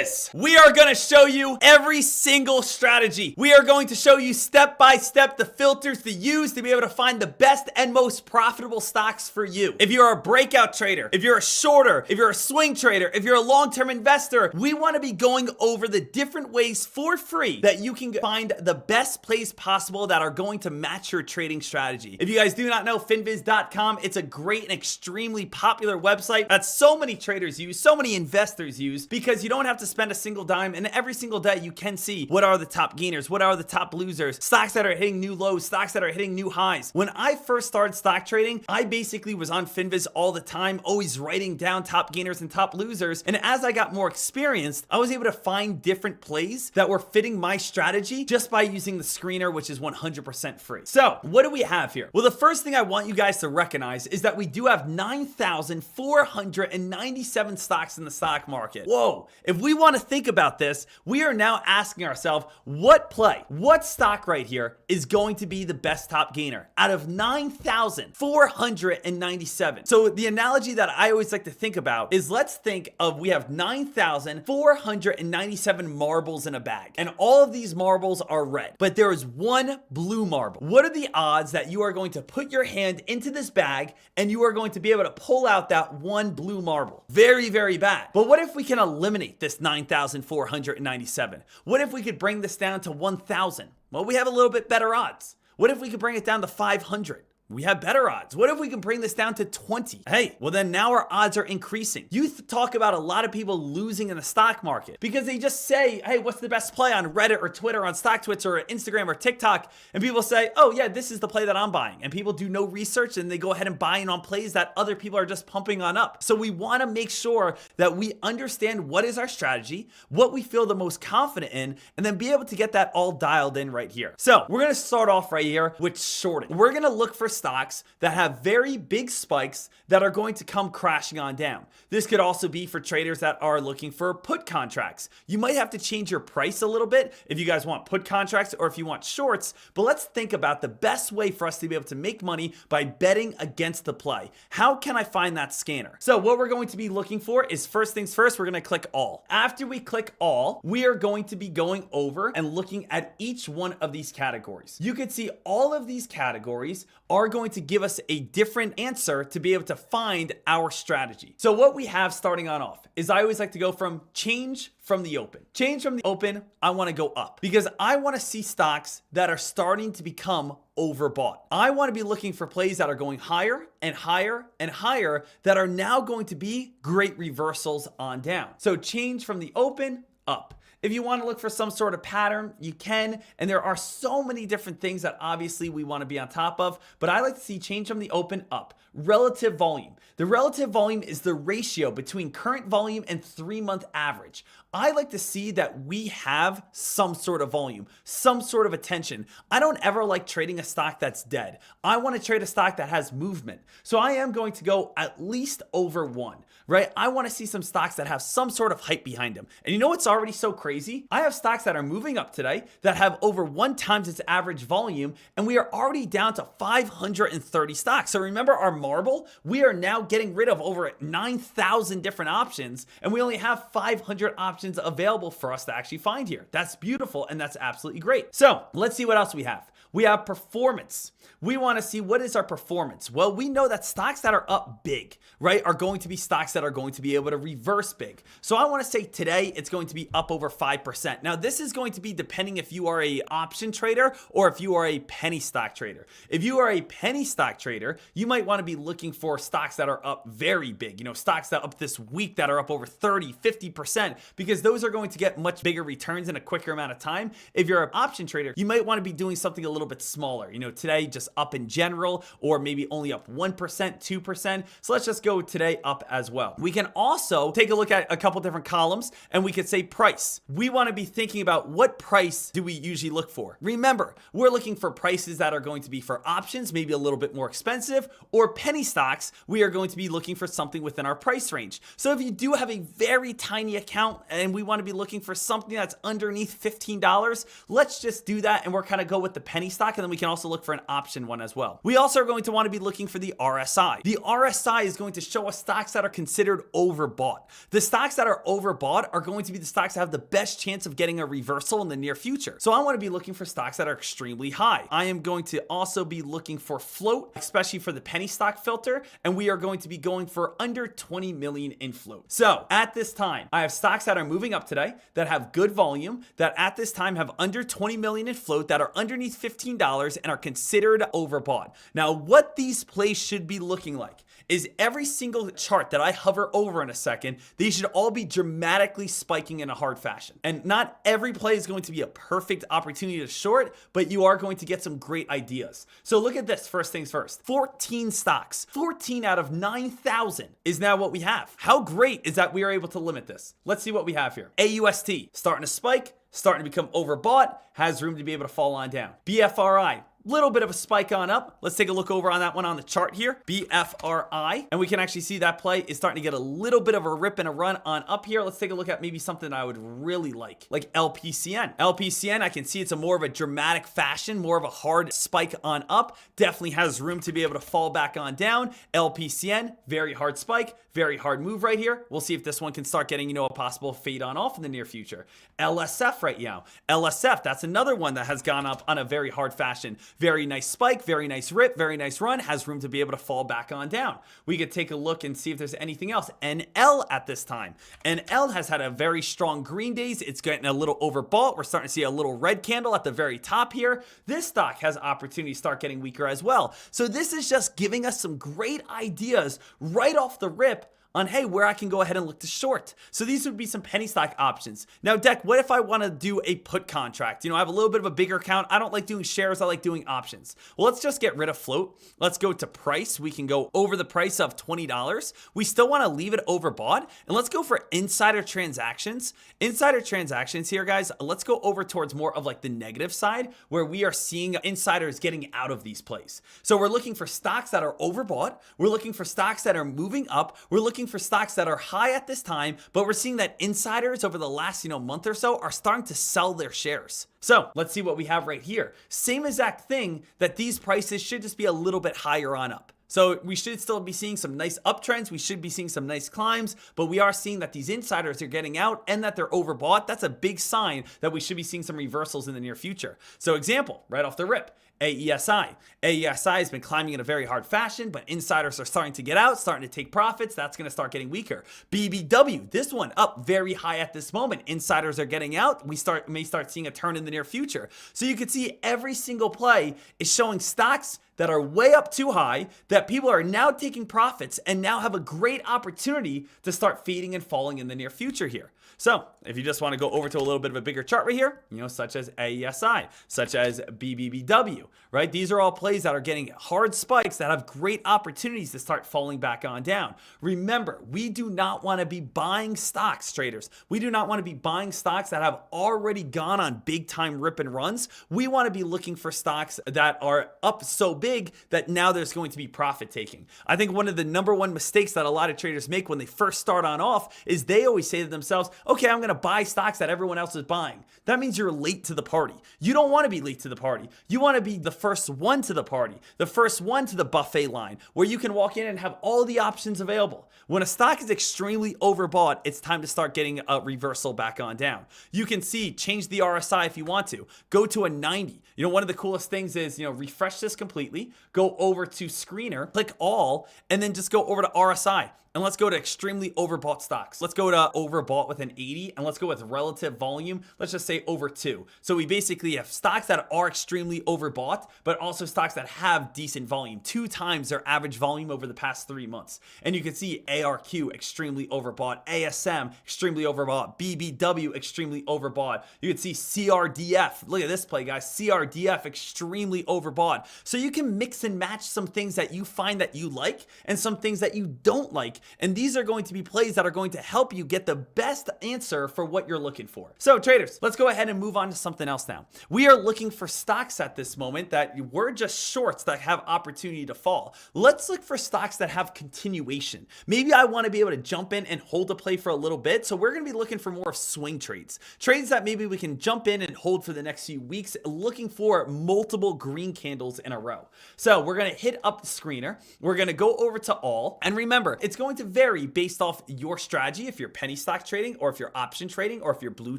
this, we are going to show you every single strategy. We are going to show you step by step the filters to use to be able to find the best and most profitable stocks for you. If you're a breakout trader, if you're a shorter, if you're a swing trader, if you're a long-term investor, we want to be going over the different ways for free that you can find the best plays possible that are going to match your trading strategy. If you guys do not know Finviz.com, it's a great and extremely popular website that so many traders use, so many investors use, because you don't have to spend a single dime, and every single day you can see what are the top gainers, what are the top losers, stocks that are hitting new lows, stocks that are hitting new highs. When I first started stock trading, I basically was on Finviz all the time, always writing down top gainers and top losers. And as I got more experienced, I was able to find different plays that were fitting my strategy just by using the screener, which is 100% free. So what do we have here? Well, the first thing I want you guys to recognize is that we do have 9,497 stocks in the stock market. Whoa. If we want to think about this, we are now asking ourselves, what play, what stock right here is going to be the best top gainer out of 9,497? So the analogy that I always like to think about is, let's think of, we have 9,497 marbles in a bag, and all of these marbles are red, but there is one blue marble. What are the odds that you are going to put your hand into this bag and you are going to be able to pull out that one blue marble? Very, very bad. But what if we can eliminate this 9,497? What if we could bring this down to 1,000? Well, we have a little bit better odds. What if we could bring it down to 500? We have better odds. What if we can bring this down to 20? Hey, well then now our odds are increasing. You talk about a lot of people losing in the stock market because they just say, hey, what's the best play on Reddit or Twitter, on StockTwits or Instagram or TikTok? And people say, oh yeah, this is the play that I'm buying. And people do no research and they go ahead and buy in on plays that other people are just pumping on up. So we want to make sure that we understand what is our strategy, what we feel the most confident in, and then be able to get that all dialed in right here. So we're going to start off right here with shorting. We're going to look for stocks that have very big spikes that are going to come crashing on down. This could also be for traders that are looking for put contracts. You might have to change your price a little bit if you guys want put contracts or if you want shorts, but let's think about the best way for us to be able to make money by betting against the play. How can I find that scanner? So what we're going to be looking for is, first things first, we're going to click all. After we click all, we are going to be going over and looking at each one of these categories. You can see all of these categories are going to give us a different answer to be able to find our strategy. So what we have starting on off is, I always like to go from change from the open. Change from the open, I want to go up because I want to see stocks that are starting to become overbought. I want to be looking for plays that are going higher and higher and higher that are now going to be great reversals on down. So change from the open up. If you want to look for some sort of pattern, you can, and there are so many different things that obviously we want to be on top of, but I like to see change from the open up. Relative volume. The relative volume is the ratio between current volume and 3-month average. I like to see that we have some sort of volume, some sort of attention. I don't ever like trading a stock that's dead. I want to trade a stock that has movement. So I am going to go at least over 1, right? I want to see some stocks that have some sort of hype behind them. And you know what's already so crazy? I have stocks that are moving up today that have over 1 times its average volume, and we are already down to 530 stocks. So remember our marble? We are now getting rid of over 9,000 different options, and we only have 500 options available for us to actually find here. That's beautiful, and that's absolutely great. So let's see what else we have. We have performance. We want to see, what is our performance? Well, we know that stocks that are up big, right, are going to be stocks that are going to be able to reverse big. So I want to say today it's going to be up over 5%. Now this is going to be depending if you are a option trader or if you are a penny stock trader. If you are a penny stock trader, you might want to be looking for stocks that are up very big, you know, stocks that are up this week that are up over 30, 50%, because those are going to get much bigger returns in a quicker amount of time. If you're an option trader, you might want to be doing something a little bit smaller, you know, today just up in general, or maybe only up 1%, 2%. So let's just go today up as well. We can also take a look at a couple different columns, and we could say price. We want to be thinking about, what price do we usually look for? Remember, we're looking for prices that are going to be for options, maybe a little bit more expensive, or penny stocks. We are going to be looking for something within our price range. So if you do have a very tiny account and we want to be looking for something that's underneath $15, let's just do that, and we're kind of go with the penny stock, and then we can also look for an option one as well. We also are going to want to be looking for the RSI. The RSI is going to show us stocks that are considered overbought. The stocks that are overbought are going to be the stocks stocks that have the best chance of getting a reversal in the near future. So I want to be looking for stocks that are extremely high. I am going to also be looking for float, especially for the penny stock filter, and we are going to be going for under 20 million in float. So at this time, I have stocks that are moving up today, that have good volume, that at this time have under 20 million in float, that are underneath $15 and are considered overbought. Now, what these plays should be looking like is every single chart that I hover over in a second, these should all be dramatically spiking in a hard fashion. And not every play is going to be a perfect opportunity to short, but you are going to get some great ideas. So look at this, first things first. 14 stocks, 14 out of 9,000 is now what we have. How great is that we are able to limit this? Let's see what we have here. AUST, starting to spike, starting to become overbought, has room to be able to fall on down. BFRI, little bit of a spike on up. Let's take a look over on that one on the chart here, BFRI, and we can actually see that play is starting to get a little bit of a rip and a run on up here. Let's take a look at maybe something I would really like LPCN. LPCN, I can see it's a more of a dramatic fashion, more of a hard spike on up. Definitely has room to be able to fall back on down. LPCN, very hard spike, very hard move right here. We'll see if this one can start getting, a possible fade on off in the near future. LSF right now. LSF, that's another one that has gone up on a very hard fashion. Very nice spike, very nice rip, very nice run, has room to be able to fall back on down. We could take a look and see if there's anything else. NL at this time. NL has had a very strong green days. It's getting a little overbought. We're starting to see a little red candle at the very top here. This stock has opportunity to start getting weaker as well. So this is just giving us some great ideas right off the rip on, hey, where I can go ahead and look to short. So these would be some penny stock options. Now, Deck, what if I want to do a put contract? I have a little bit of a bigger account. I don't like doing shares. I like doing options. Well, let's just get rid of float. Let's go to price. We can go over the price of $20. We still want to leave it overbought. And let's go for insider transactions. Insider transactions here, guys. Let's go over towards more of like the negative side where we are seeing insiders getting out of these plays. So we're looking for stocks that are overbought. We're looking for stocks that are moving up. We're looking for stocks that are high at this time, but we're seeing that insiders over the last, month or so are starting to sell their shares. So let's see what we have right here. Same exact thing, that these prices should just be a little bit higher on up. So we should still be seeing some nice uptrends. We should be seeing some nice climbs, but we are seeing that these insiders are getting out and that they're overbought. That's a big sign that we should be seeing some reversals in the near future. So example, right off the rip, AESI. AESI has been climbing in a very hard fashion, but insiders are starting to get out, starting to take profits. That's going to start getting weaker. BBW, this one up very high at this moment. Insiders are getting out. We may start seeing a turn in the near future. So you can see every single play is showing stocks that are way up too high, that people are now taking profits and now have a great opportunity to start fading and falling in the near future here. So if you just want to go over to a little bit of a bigger chart right here, such as AESI, such as BBBW, right? These are all plays that are getting hard spikes that have great opportunities to start falling back on down. Remember, we do not want to be buying stocks, traders. We do not want to be buying stocks that have already gone on big time rip and runs. We want to be looking for stocks that are up so big that now there's going to be profit taking. I think one of the number one mistakes that a lot of traders make when they first start on off is they always say to themselves, okay, I'm going to buy stocks that everyone else is buying. That means you're late to the party. You don't want to be late to the party. You want to be the first one to the party, the first one to the buffet line where you can walk in and have all the options available. When a stock is extremely overbought, it's time to start getting a reversal back on down. You can see, change the RSI if you want to. Go to a 90. One of the coolest things is, refresh this completely, go over to screener, click all, and then just go over to RSI. And let's go to extremely overbought stocks. Let's go to overbought with an 80, and let's go with relative volume. Let's just say over 2. So we basically have stocks that are extremely overbought, but also stocks that have decent volume, 2 times their average volume over the past 3 months. And you can see ARQ extremely overbought, ASM extremely overbought, BBW extremely overbought. You can see CRDF. Look at this play, guys. CRDF extremely overbought. So you can mix and match some things that you find that you like and some things that you don't like. And these are going to be plays that are going to help you get the best answer for what you're looking for. So traders, let's go ahead and move on to something else now. We are looking for stocks at this moment that were just shorts that have opportunity to fall. Let's look for stocks that have continuation. Maybe I want to be able to jump in and hold a play for a little bit. So we're going to be looking for more of swing trades. Trades that maybe we can jump in and hold for the next few weeks, looking for multiple green candles in a row. So we're going to hit up the screener. We're going to go over to all. And remember, it's going to vary based off your strategy if you're penny stock trading or if you're option trading or if you're blue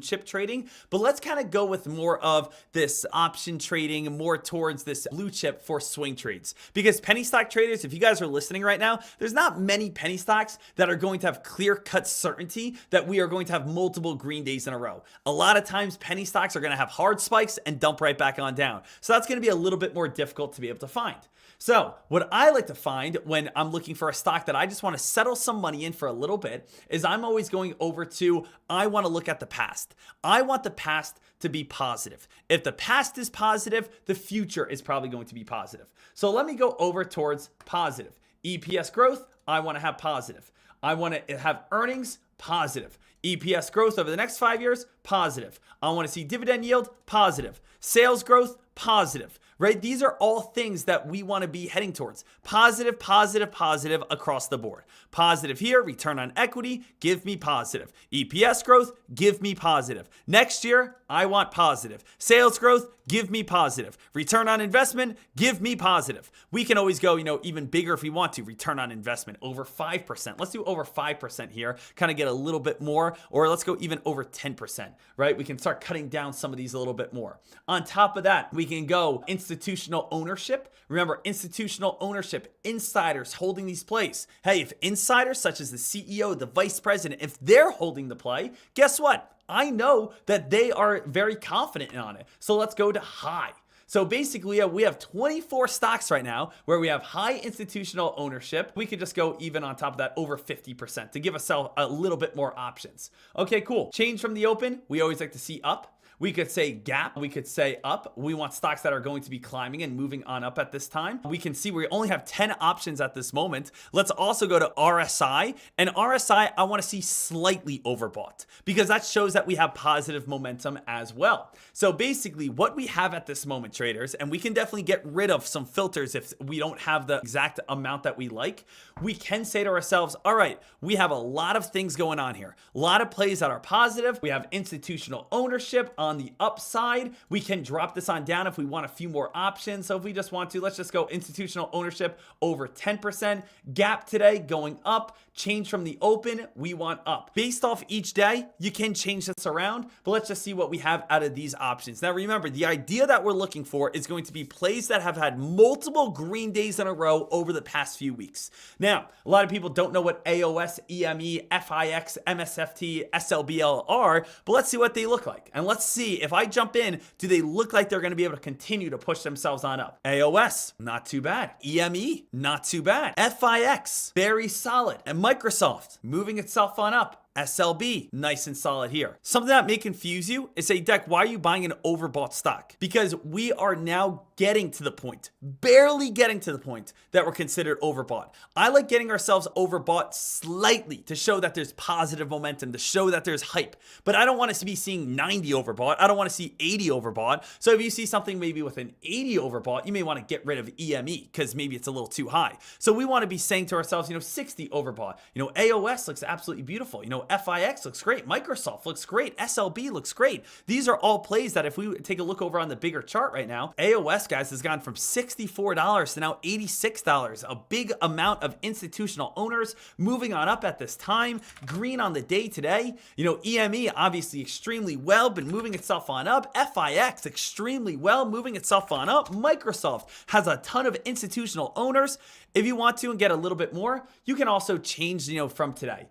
chip trading. But let's kind of go with more of this option trading, more towards this blue chip for swing trades. Because penny stock traders, if you guys are listening right now, there's not many penny stocks that are going to have clear-cut certainty that we are going to have multiple green days in a row. A lot of times penny stocks are going to have hard spikes and dump right back on down. So that's going to be a little bit more difficult to be able to find. So what I like to find when I'm looking for a stock that I just want to settle some money in for a little bit is I'm always going over to, I want to look at the past. I want the past to be positive. If the past is positive, the future is probably going to be positive. So let me go over towards positive. EPS growth, I want to have positive. I want to have earnings, positive. EPS growth over the next 5 years, positive. I want to see dividend yield, positive. Sales growth, positive, right? These are all things that we want to be heading towards. Positive, positive, positive across the board. Positive here, return on equity, give me positive. EPS growth, give me positive. Next year, I want positive. Sales growth, give me positive. Return on investment, give me positive. We can always go, even bigger if we want to. Return on investment over 5%. Let's do over 5% here, kind of get a little bit more, or let's go even over 10%, right? We can start cutting down some of these a little bit more. On top of that, we can go institutional ownership. Remember, institutional ownership, insiders holding these plays. Hey, if insiders such as the CEO, the vice president, if they're holding the play, guess what? I know that they are very confident on it. So let's go to high. So basically, we have 24 stocks right now where we have high institutional ownership. We could just go even on top of that over 50% to give ourselves a little bit more options. Okay, cool. Change from the open. We always like to see up. We could say gap, we could say up. We want stocks that are going to be climbing and moving on up at this time. We can see we only have 10 options at this moment. Let's also go to RSI. And RSI, I want to see slightly overbought because that shows that we have positive momentum as well. So basically what we have at this moment, traders, and we can definitely get rid of some filters if we don't have the exact amount that we like. We can say to ourselves, all right, we have a lot of things going on here. A lot of plays that are positive. We have institutional ownership on the upside. We can drop this on down if we want a few more options. So if we just want to, let's just go institutional ownership over 10%. Gap today going up. Change from the open, we want up. Based off each day, you can change this around, but let's just see what we have out of these options. Now remember, the idea that we're looking for is going to be plays that have had multiple green days in a row over the past few weeks. Now, a lot of people don't know what AOS, EME, FIX, MSFT, SLBL are, but let's see what they look like. And let's see if I jump in, do they look like they're going to be able to continue to push themselves on up? AOS, not too bad. EME, not too bad. FIX, very solid. And Microsoft, moving itself on up. SLB, nice and solid here. Something that may confuse you is say, Deck, why are you buying an overbought stock? Because we are now getting to the point, barely getting to the point that we're considered overbought. I like getting ourselves overbought slightly to show that there's positive momentum, to show that there's hype. But I don't want us to be seeing 90 overbought. I don't want to see 80 overbought. So if you see something maybe with an 80 overbought, you may want to get rid of EME because maybe it's a little too high. So we want to be saying to ourselves, 60 overbought. AOS looks absolutely beautiful. FIX looks great. Microsoft looks great. SLB looks great. These are all plays that if we take a look over on the bigger chart right now, AOS, guys, has gone from $64 to now $86. A big amount of institutional owners moving on up at this time. Green on the day today. EME obviously extremely well, been moving itself on up. FIX extremely well, moving itself on up. Microsoft has a ton of institutional owners. If you want to and get a little bit more, you can also change, from today.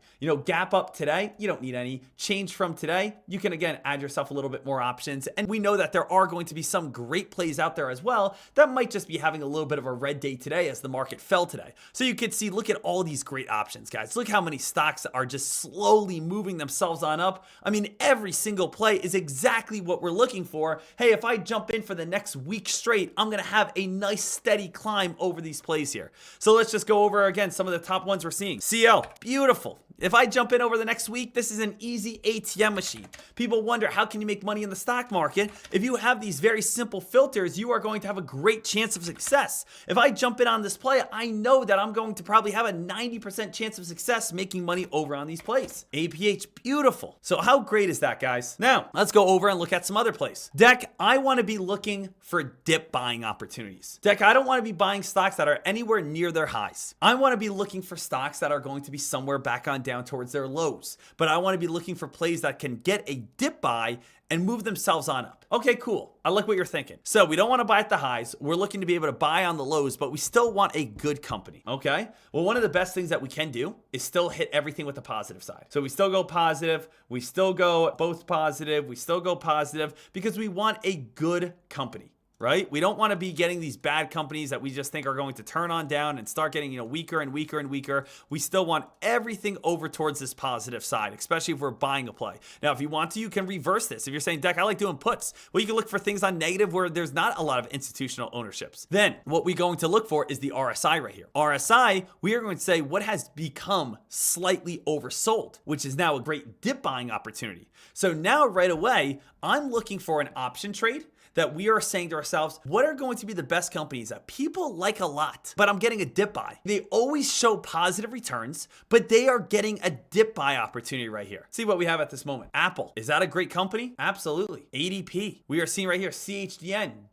Gap up today, you don't need any. Change from today, you can again add yourself a little bit more options. And we know that there are going to be some great plays out there as well that might just be having a little bit of a red day today as the market fell today. So you could see, look at all these great options, guys. Look how many stocks are just slowly moving themselves on up. I mean, every single play is exactly what we're looking for. Hey, if I jump in for the next week straight, I'm going to have a nice steady climb over these plays here. So let's just go over again some of the top ones we're seeing. CL, beautiful. If I jump in over the next week, this is an easy ATM machine. People wonder, how can you make money in the stock market? If you have these very simple filters, you are going to have a great chance of success. If I jump in on this play, I know that I'm going to probably have a 90% chance of success making money over on these plays. APH, beautiful. So how great is that, guys? Now, let's go over and look at some other plays. Deck, I want to be looking for dip buying opportunities. Deck, I don't want to be buying stocks that are anywhere near their highs. I want to be looking for stocks that are going to be somewhere back on down down towards their lows. But I want to be looking for plays that can get a dip buy and move themselves on up. Okay, cool. I like what you're thinking. So we don't want to buy at the highs. We're looking to be able to buy on the lows, but we still want a good company. Okay. Well, one of the best things that we can do is still hit everything with the positive side. So we still go positive. We still go both positive. We still go positive because we want a good company. Right? We don't want to be getting these bad companies that we just think are going to turn on down and start getting, weaker and weaker and weaker. We still want everything over towards this positive side, especially if we're buying a play. Now, if you want to, you can reverse this. If you're saying, Deck, I like doing puts. Well, you can look for things on negative where there's not a lot of institutional ownerships. Then what we're going to look for is the RSI right here. RSI, we are going to say what has become slightly oversold, which is now a great dip buying opportunity. So now right away, I'm looking for an option trade that we are saying to ourselves, what are going to be the best companies that people like a lot, but I'm getting a dip buy? They always show positive returns, but they are getting a dip buy opportunity right here. See what we have at this moment. Apple, is that a great company? Absolutely. ADP, we are seeing right here, CHDN,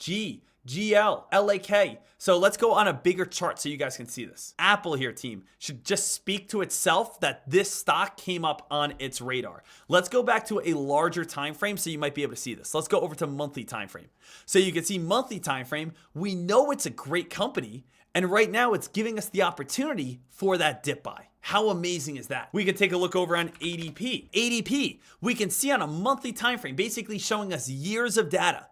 GL, LAK. So let's go on a bigger chart so you guys can see this. Apple here, team, should just speak to itself that this stock came up on its radar. Let's go back to a larger time frame so you might be able to see this. Let's go over to monthly time frame. So you can see monthly time frame. We know it's a great company, and right now it's giving us the opportunity for that dip buy. How amazing is that? We could take a look over on ADP. ADP, we can see on a monthly time frame, basically showing us years of data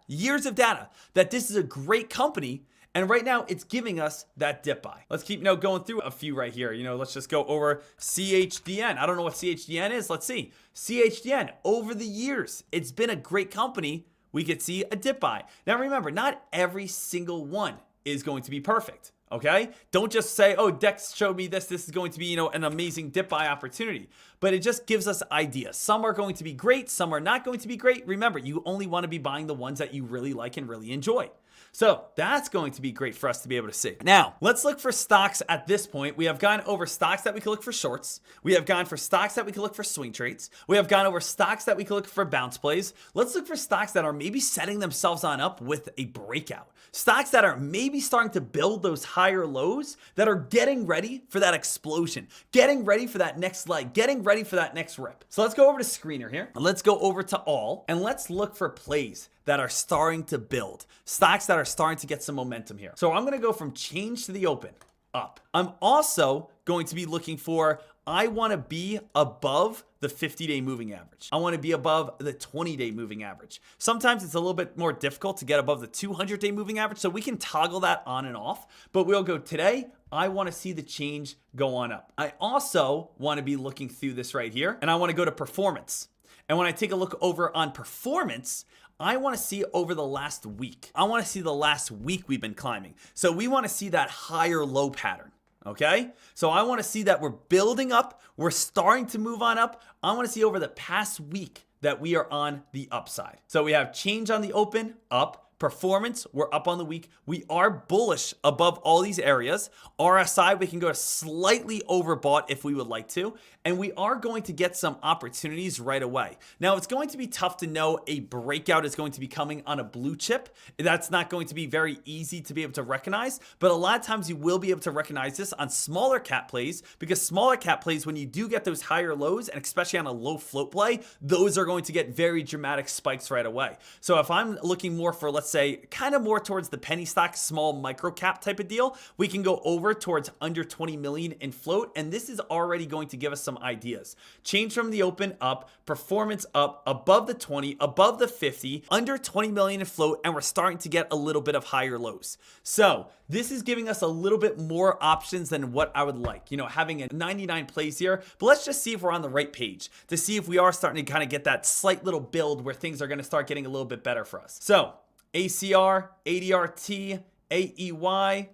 that this is a great company. And right now it's giving us that dip buy. Let's keep going through a few right here. Let's just go over CHDN. I don't know what CHDN is. Let's see. CHDN, over the years, it's been a great company. We could see a dip buy. Now remember, not every single one is going to be perfect. Okay? Don't just say, oh, Dex showed me this. This is going to be, an amazing dip buy opportunity. But it just gives us ideas. Some are going to be great. Some are not going to be great. Remember, you only want to be buying the ones that you really like and really enjoy. So that's going to be great for us to be able to see. Now, let's look for stocks at this point. We have gone over stocks that we can look for shorts. We have gone for stocks that we can look for swing trades. We have gone over stocks that we can look for bounce plays. Let's look for stocks that are maybe setting themselves on up with a breakout. Stocks that are maybe starting to build those higher lows, that are getting ready for that explosion, getting ready for that next leg, getting ready for that next rip. So let's go over to screener here. And let's go over to all, and let's look for plays that are starting to build, stocks that are starting to get some momentum here. So I'm going to go from change to the open up. I'm also going to be looking for, I want to be above the 50-day moving average. I want to be above the 20-day moving average. Sometimes it's a little bit more difficult to get above the 200-day moving average, so we can toggle that on and off, but we'll go today. I want to see the change go on up. I also want to be looking through this right here, and I want to go to performance. And when I take a look over on performance, I want to see over the last week. I want to see the last week we've been climbing. So we want to see that higher low pattern. Okay? So I want to see that we're building up. We're starting to move on up. I want to see over the past week that we are on the upside. So we have change on the open, up. Performance, we're up on the week. We are bullish above all these areas. RSI, we can go to slightly overbought if we would like to. And we are going to get some opportunities right away. Now, it's going to be tough to know a breakout is going to be coming on a blue chip. That's not going to be very easy to be able to recognize. But a lot of times you will be able to recognize this on smaller cap plays, because smaller cap plays, when you do get those higher lows, and especially on a low float play, those are going to get very dramatic spikes right away. So if I'm looking more for, let's say, kind of more towards the penny stock, small micro cap type of deal, we can go over towards under 20 million in float. And this is already going to give us some ideas. Change from the open up, performance up, above the 20, above the 50, under 20 million in float. And we're starting to get a little bit of higher lows. So this is giving us a little bit more options than what I would like, having a 99 plays here. But let's just see if we're on the right page to see if we are starting to kind of get that slight little build where things are going to start getting a little bit better for us. So ACR, ADRT, AEY.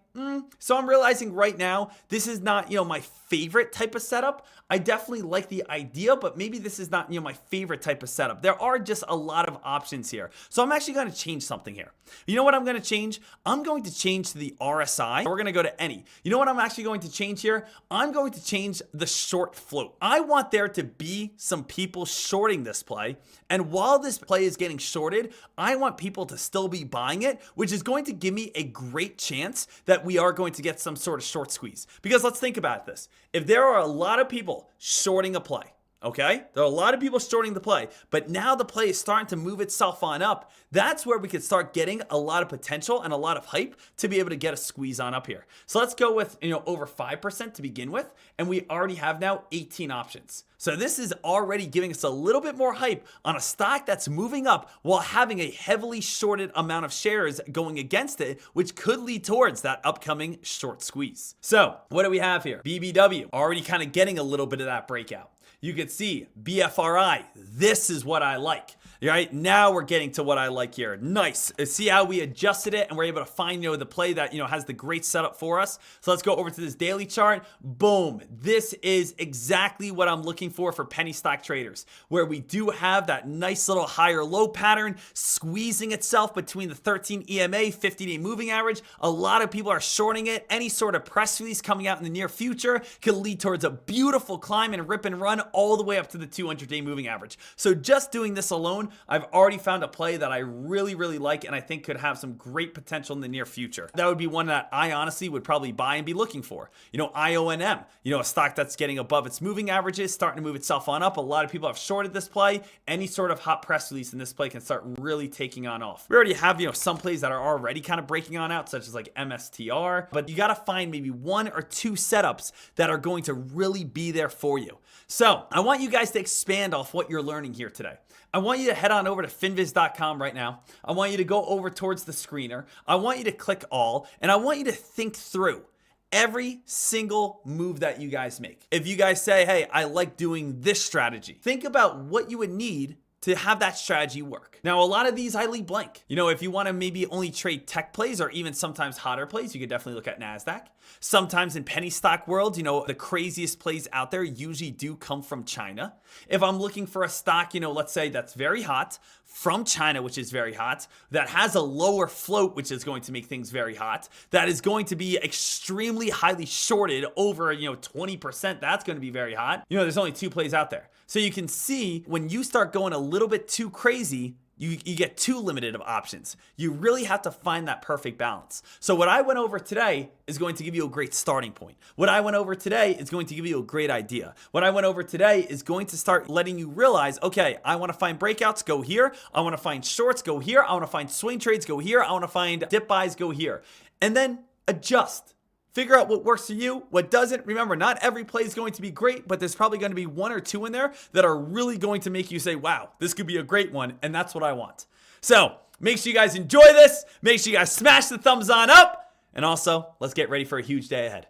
So I'm realizing right now, this is not, my favorite type of setup. I definitely like the idea, but maybe this is not, my favorite type of setup. There are just a lot of options here. So I'm actually going to change something here. You know what I'm going to change? I'm going to change to the RSI. We're going to go to any. You know what I'm actually going to change here? I'm going to change the short float. I want there to be some people shorting this play. And while this play is getting shorted, I want people to still be buying it, which is going to give me a great chance that we are going to get some sort of short squeeze. Because let's think about this. If there are a lot of people shorting a play, okay? There are a lot of people shorting the play, but now the play is starting to move itself on up. That's where we could start getting a lot of potential and a lot of hype to be able to get a squeeze on up here. So let's go with, over 5% to begin with, and we already have now 18 options. So this is already giving us a little bit more hype on a stock that's moving up while having a heavily shorted amount of shares going against it, which could lead towards that upcoming short squeeze. So what do we have here? BBW, already kind of getting a little bit of that breakout. You could see BFRI, this is what I like. Right now we're getting to what I like here. Nice. See how we adjusted it and we're able to find the play that has the great setup for us. So let's go over to this daily chart. Boom. This is exactly what I'm looking for penny stock traders, where we do have that nice little higher low pattern squeezing itself between the 13 EMA 50-day moving average. A lot of people are shorting it. Any sort of press release coming out in the near future could lead towards a beautiful climb and rip and run all the way up to the 200-day moving average. So just doing this alone, I've already found a play that I really, really like and I think could have some great potential in the near future. That would be one that I honestly would probably buy and be looking for. IONM, a stock that's getting above its moving averages, starting to move itself on up. A lot of people have shorted this play. Any sort of hot press release in this play can start really taking on off. We already have, some plays that are already kind of breaking on out, such as like MSTR, but you got to find maybe one or two setups that are going to really be there for you. So I want you guys to expand off what you're learning here today. I want you to head on over to finviz.com right now. I want you to go over towards the screener. I want you to click all, and I want you to think through every single move that you guys make. If you guys say, hey, I like doing this strategy, think about what you would need to have that strategy work. Now, a lot of these I leave blank. If you want to maybe only trade tech plays or even sometimes hotter plays, you could definitely look at NASDAQ. Sometimes in penny stock world, the craziest plays out there usually do come from China. If I'm looking for a stock, let's say that's very hot from China, which is very hot, that has a lower float, which is going to make things very hot, that is going to be extremely highly shorted over, 20%, that's going to be very hot. There's only two plays out there. So you can see when you start going a little bit too crazy, you get too limited of options. You really have to find that perfect balance. So what I went over today is going to give you a great starting point. What I went over today is going to give you a great idea. What I went over today is going to start letting you realize, okay, I want to find breakouts, go here. I want to find shorts, go here. I want to find swing trades, go here. I want to find dip buys, go here. And then adjust. Figure out what works for you, what doesn't. Remember, not every play is going to be great, but there's probably going to be one or two in there that are really going to make you say, wow, this could be a great one, and that's what I want. So make sure you guys enjoy this. Make sure you guys smash the thumbs on up, and also, let's get ready for a huge day ahead.